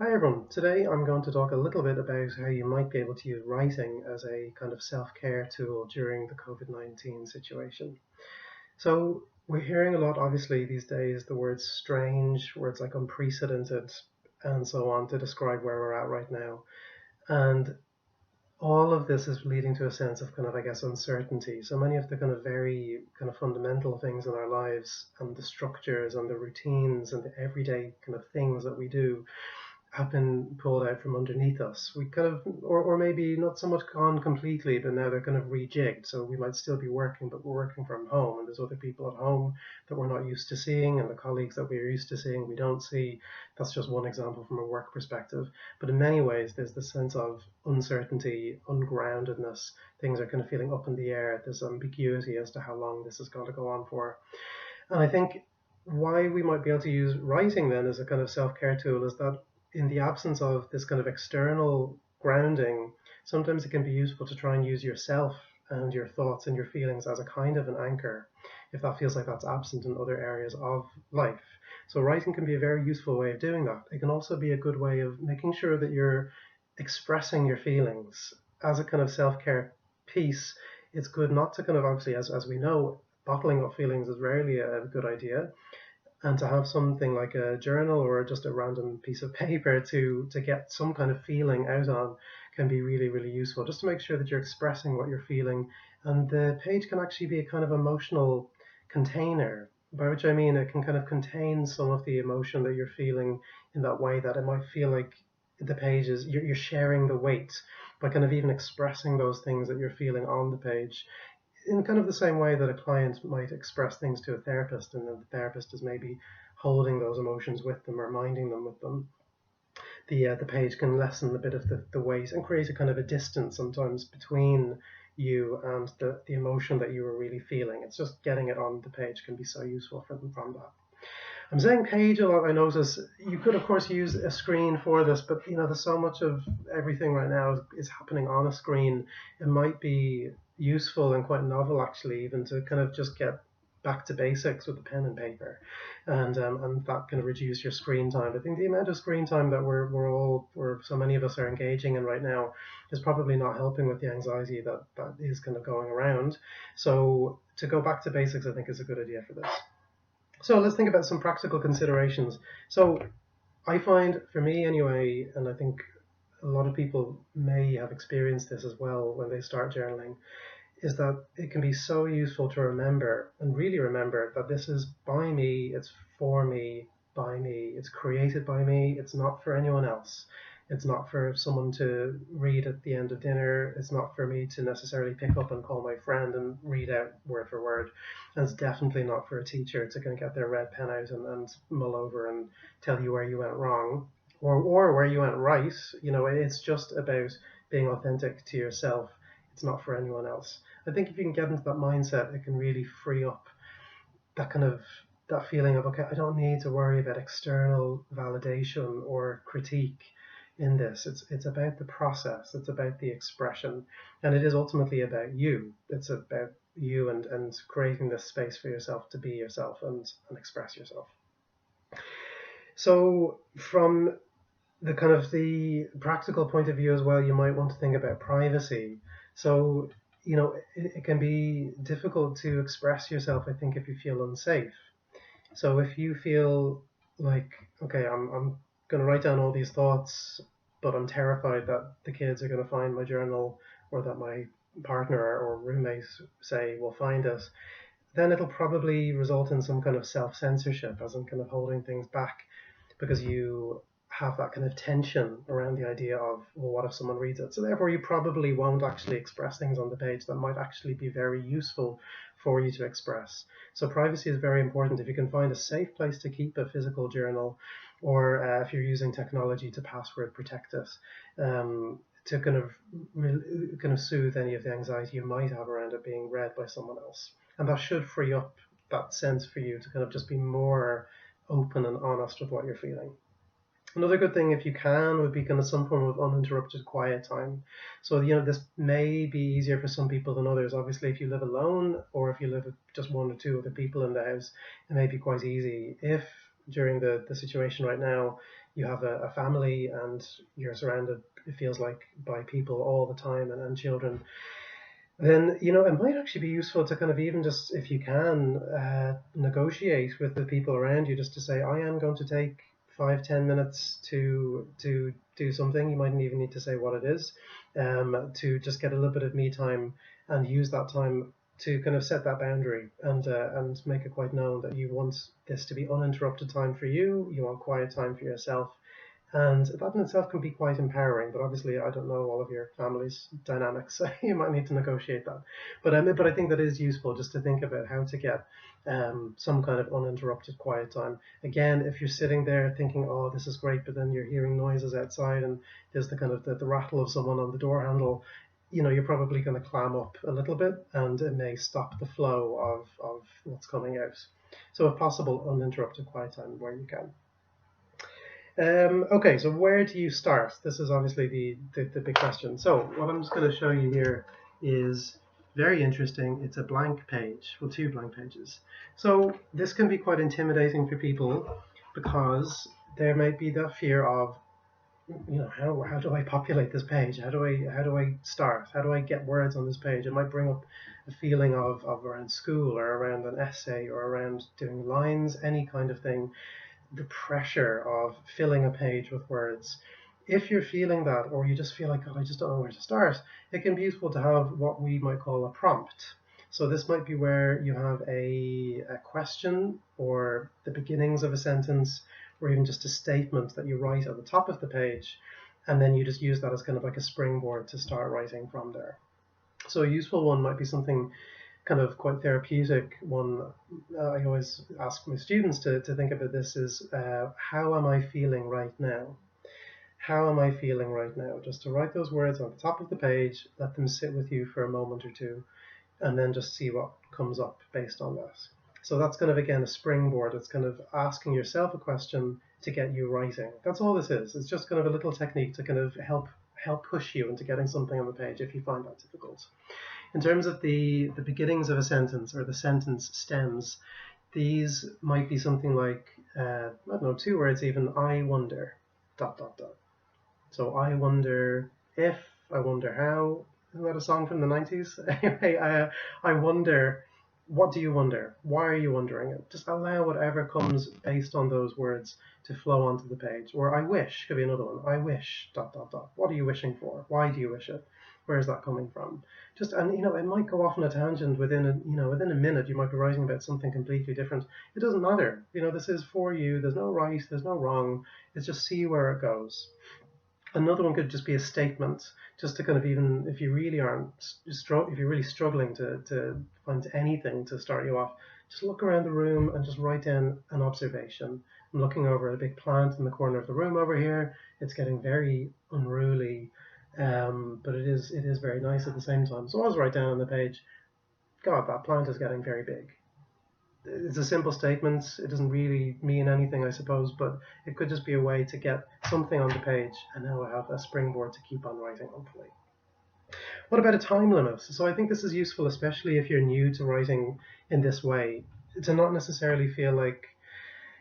Hi everyone. Today I'm going to talk a little bit about how you might be able to use writing as a kind of self-care tool during the COVID-19 situation. So we're hearing a lot, obviously, these days, the words strange, words like unprecedented, and so on to describe where we're at right now. And all of this is leading to a sense of kind of, I guess, uncertainty. So many of the kind of very kind of fundamental things in our lives and the structures and the routines and the everyday kind of things that we do have been pulled out from underneath us. We kind of, or maybe not so much gone completely, but now they're kind of rejigged. So we might still be working, but we're working from home, and there's other people at home that we're not used to seeing, and the colleagues that we're used to seeing we don't see. That's just one example from a work perspective. But in many ways, there's this sense of uncertainty, ungroundedness. Things are kind of feeling up in the air. There's ambiguity as to how long this is going to go on for. And I think why we might be able to use writing then as a kind of self-care tool is that in the absence of this kind of external grounding, sometimes it can be useful to try and use yourself and your thoughts and your feelings as a kind of an anchor if that feels like that's absent in other areas of life. So writing can be a very useful way of doing that. It can also be a good way of making sure that you're expressing your feelings as a kind of self-care piece. It's good not to kind of, obviously, as we know, bottling up feelings is rarely a good idea, and to have something like a journal or just a random piece of paper to get some kind of feeling out on can be really, really useful, just to make sure that you're expressing what you're feeling. And the page can actually be a kind of emotional container, by which I mean it can kind of contain some of the emotion that you're feeling in that way that it might feel like the page is, you're sharing the weight by kind of even expressing those things that you're feeling on the page in kind of the same way that a client might express things to a therapist, and then the therapist is maybe holding those emotions with them or minding them with them. The page can lessen a bit of the weight and create a kind of a distance sometimes between you and the emotion that you were really feeling. It's just getting it on the page can be so useful for them from that. I'm saying page a lot. I notice you could, of course, use a screen for this, but there's so much of everything right now is happening on a screen. It might be useful and quite novel, actually, even to kind of just get back to basics with the pen and paper, and that can reduce your screen time. I think the amount of screen time that or so many of us are engaging in right now is probably not helping with the anxiety that is kind of going around. So to go back to basics, I think, is a good idea for this. So let's think about some practical considerations. So I find, for me anyway, and I think a lot of people may have experienced this as well when they start journaling, is that it can be so useful to remember and really remember that this is by me, it's for me, by me, it's created by me, it's not for anyone else. It's not for someone to read at the end of dinner. It's not for me to necessarily pick up and call my friend and read out word for word. And it's definitely not for a teacher to kind of get their red pen out and mull over and tell you where you went wrong or where you went right. It's just about being authentic to yourself. It's not for anyone else. I think if you can get into that mindset, it can really free up that kind of that feeling of, okay, I don't need to worry about external validation or critique in this. It's about the process. It's about the expression, and it is ultimately about you. It's about you and creating this space for yourself to be yourself and express yourself. So from the kind of the practical point of view as well, you might want to think about privacy. So, it can be difficult to express yourself, I think, if you feel unsafe. So if you feel like, okay, I'm going to write down all these thoughts, but I'm terrified that the kids are going to find my journal, or that my partner or roommate, say, will find it, then it'll probably result in some kind of self-censorship, as in kind of holding things back, because you have that kind of tension around the idea of, well, what if someone reads it? So therefore, you probably won't actually express things on the page that might actually be very useful for you to express. So privacy is very important. If you can find a safe place to keep a physical journal, or if you're using technology to password protect it, to kind of soothe any of the anxiety you might have around it being read by someone else. And that should free up that sense for you to kind of just be more open and honest with what you're feeling. Another good thing, if you can, would be kind of some form of uninterrupted quiet time. So, this may be easier for some people than others. Obviously, if you live alone, or if you live with just one or two other people in the house, it may be quite easy. If during the situation right now, you have a family and you're surrounded, it feels like, by people all the time, and children, then it might actually be useful to kind of, even just if you can, negotiate with the people around you, just to say, I am going to take 5-10 minutes to do something. You mightn't even need to say what it is, to just get a little bit of me time, and use that time to kind of set that boundary, and make it quite known that you want this to be uninterrupted time for you. You want quiet time for yourself. And that in itself can be quite empowering, but obviously I don't know all of your family's dynamics, so you might need to negotiate that. But I think that is useful, just to think about how to get some kind of uninterrupted quiet time. Again, if you're sitting there thinking, oh, this is great, but then you're hearing noises outside, and there's the kind of the rattle of someone on the door handle, you're probably going to clam up a little bit, and it may stop the flow of what's coming out. So if possible, uninterrupted quiet time where you can. Okay, so where do you start? This is obviously the big question. So what I'm just going to show you here is very interesting. It's a blank page, well, 2 blank pages. So this can be quite intimidating for people, because there might be that fear of, how do I populate this page? How do I start? How do I get words on this page? It might bring up a feeling of around school, or around an essay, or around doing lines, any kind of thing. The pressure of filling a page with words. If you're feeling that, or you just feel like, God, I just don't know where to start, it can be useful to have what we might call a prompt. So this might be where you have a question, or the beginnings of a sentence, or even just a statement that you write at the top of the page, and then you just use that as kind of like a springboard to start writing from there. So a useful one might be something kind of quite therapeutic. One I always ask my students to think about this is, how am I feeling right now? How am I feeling right now? Just to write those words on the top of the page, let them sit with you for a moment or two, and then just see what comes up based on that. So that's kind of, again, a springboard. It's kind of asking yourself a question to get you writing. That's all this is. It's just kind of a little technique to kind of help push you into getting something on the page if you find that difficult. In terms of the beginnings of a sentence, or the sentence stems, these might be something like, I don't know, 2 words even. I wonder, ... So I wonder if, I wonder how. Isn't that a song from the 90s? Anyway, I wonder, what do you wonder? Why are you wondering it? Just allow whatever comes based on those words to flow onto the page. Or I wish could be another one. I wish ... What are you wishing for? Why do you wish it? Where is that coming from? And it might go off on a tangent within a minute. You might be writing about something completely different. It doesn't matter. this is for you. There's no right, there's no wrong. It's just see where it goes. Another one could just be a statement, just to kind of, even if you really if you're really struggling to find anything to start you off, just look around the room and just write down an observation. I'm looking over a big plant in the corner of the room over here. It's getting very unruly, but it is very nice at the same time. So I'll just write down on the page, God, that plant is getting very big. It's a simple statement. It doesn't really mean anything, I suppose, but it could just be a way to get something on the page, and now I have a springboard to keep on writing, hopefully. What about a time limit? So I think this is useful, especially if you're new to writing in this way, to not necessarily feel like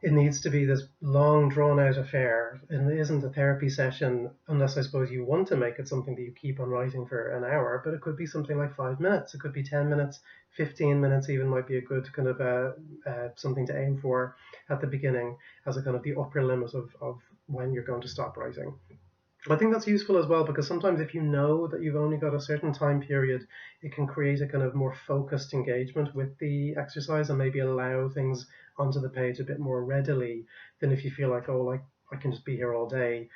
it needs to be this long, drawn-out affair. And it isn't a therapy session, unless I suppose you want to make it something that you keep on writing for an hour. But it could be something like 5 minutes. It could be 10 minutes, 15 minutes even might be a good kind of something to aim for at the beginning, as a kind of the upper limit of when you're going to stop writing. I think that's useful as well, because sometimes if you know that you've only got a certain time period, it can create a kind of more focused engagement with the exercise, and maybe allow things onto the page a bit more readily than if you feel like, oh, like I can just be here all day.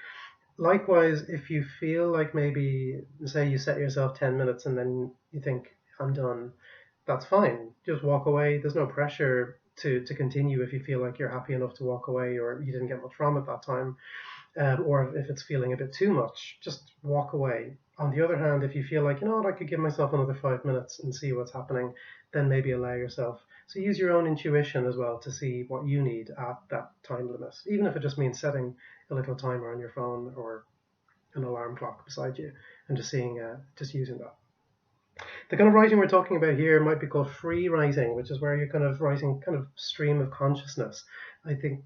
Likewise, if you feel like, maybe say you set yourself 10 minutes and then you think, I'm done, that's fine. Just walk away. There's no pressure to continue if you feel like you're happy enough to walk away, or you didn't get much from it that time. Or if it's feeling a bit too much, just walk away. On the other hand, if you feel like, I could give myself another 5 minutes and see what's happening, then maybe allow yourself. So use your own intuition as well to see what you need at that time limit, even if it just means setting a little timer on your phone or an alarm clock beside you, and just using that. The kind of writing we're talking about here might be called free writing, which is where you're kind of writing kind of stream of consciousness. I think,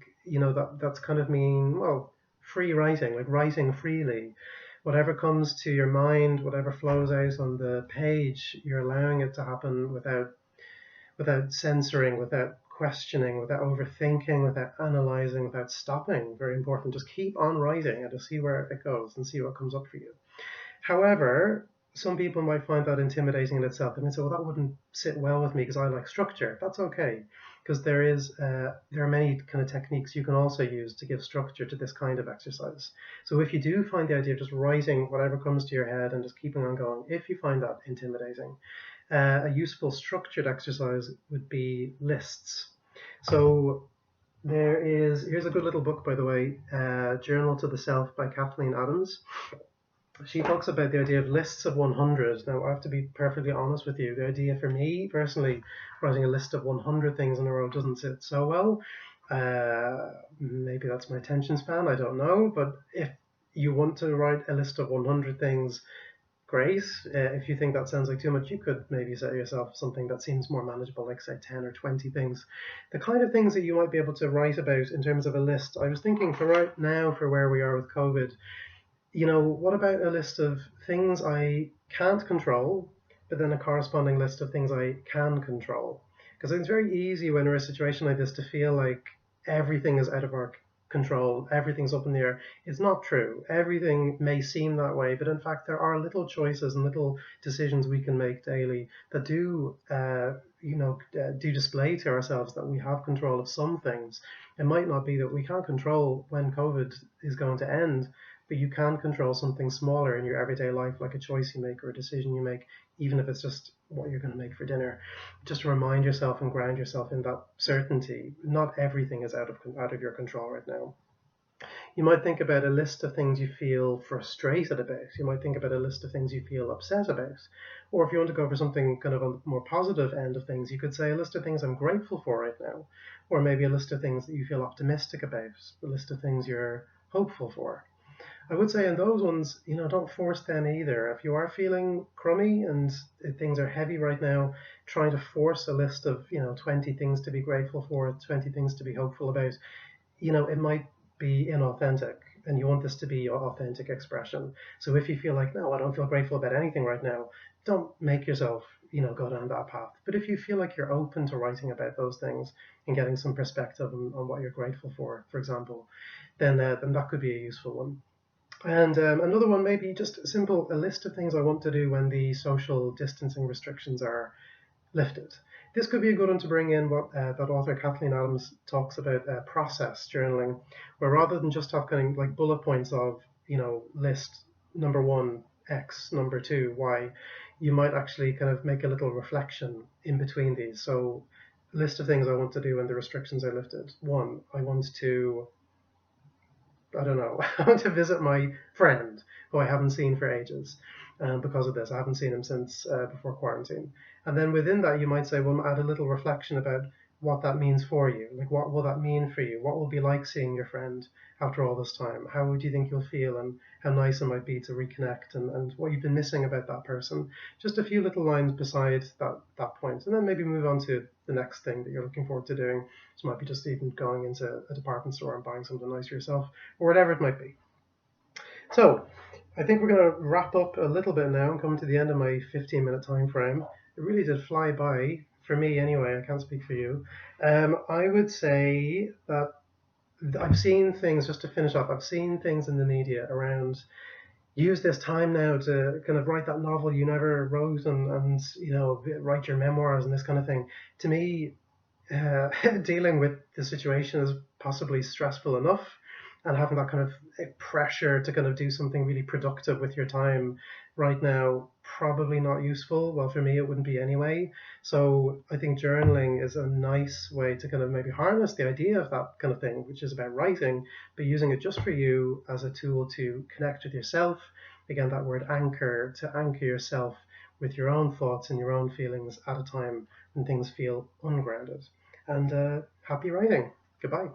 that's kind of mean, well, free writing, like writing freely. Whatever comes to your mind, whatever flows out on the page, you're allowing it to happen without censoring, without questioning, without overthinking, without analyzing, without stopping. Very important. Just keep on writing and just see where it goes and see what comes up for you. However, some people might find that intimidating in itself. They might say, well, that wouldn't sit well with me because I like structure. That's okay, because there are many kind of techniques you can also use to give structure to this kind of exercise. So if you do find the idea of just writing whatever comes to your head and just keeping on going, if you find that intimidating, a useful structured exercise would be lists. So here's a good little book, by the way, Journal to the Self by Kathleen Adams. She talks about the idea of lists of 100. Now, I have to be perfectly honest with you. The idea for me, personally, writing a list of 100 things in a row doesn't sit so well. Maybe that's my attention span, I don't know. But if you want to write a list of 100 things, great. If you think that sounds like too much, you could maybe set yourself something that seems more manageable, like say 10 or 20 things. The kind of things that you might be able to write about in terms of a list. I was thinking for right now, for where we are with COVID, what about a list of things I can't control, but then a corresponding list of things I can control? Because it's very easy when we're in a situation like this to feel like everything is out of our control, everything's up in the air. It's not true. Everything may seem that way, but in fact, there are little choices and little decisions we can make daily that do display to ourselves that we have control of some things. It might not be that we can't control when COVID is going to end, but you can control something smaller in your everyday life, like a choice you make or a decision you make, even if it's just what you're going to make for dinner. Just to remind yourself and ground yourself in that certainty. Not everything is out of your control right now. You might think about a list of things you feel frustrated about. You might think about a list of things you feel upset about. Or if you want to go for something kind of a more positive end of things, you could say a list of things I'm grateful for right now. Or maybe a list of things that you feel optimistic about. A list of things you're hopeful for. I would say in those ones, don't force them either. If you are feeling crummy and things are heavy right now, trying to force a list of, 20 things to be grateful for, 20 things to be hopeful about, it might be inauthentic. And you want this to be your authentic expression. So if you feel like, no, I don't feel grateful about anything right now, don't make yourself, go down that path. But if you feel like you're open to writing about those things and getting some perspective on what you're grateful for example, then that could be a useful one. And another one, maybe just a list of things I want to do when the social distancing restrictions are lifted. This could be a good one to bring in what that author Kathleen Adams talks about, process journaling, where rather than just have kind of like bullet points of, list number 1, X, number 2, Y, you might actually kind of make a little reflection in between these. So, list of things I want to do when the restrictions are lifted. 1, I want to I want to visit my friend who I haven't seen for ages because of this. I haven't seen him since before quarantine. And then within that, you might say, well, add a little reflection about what that means for you. Like, what will that mean for you? What will it be like seeing your friend after all this time? How do you think you'll feel, and how nice it might be to reconnect, and what you've been missing about that person? Just a few little lines beside that point, and then maybe move on to the next thing that you're looking forward to doing. So it might be just even going into a department store and buying something nice for yourself, or whatever it might be. So I think we're going to wrap up a little bit now and come to the end of my 15-minute time frame. It really did fly by, for me anyway. I can't speak for you. I would say that I've seen things, just to finish off, I've seen things in the media around use this time now to kind of write that novel you never wrote and write your memoirs and this kind of thing. To me, dealing with the situation is possibly stressful enough, and having that kind of pressure to kind of do something really productive with your time right now, probably not useful. Well, for me, it wouldn't be anyway. So I think journaling is a nice way to kind of maybe harness the idea of that kind of thing, which is about writing, but using it just for you as a tool to connect with yourself. Again, that word anchor, to anchor yourself with your own thoughts and your own feelings at a time when things feel ungrounded. And happy writing. Goodbye.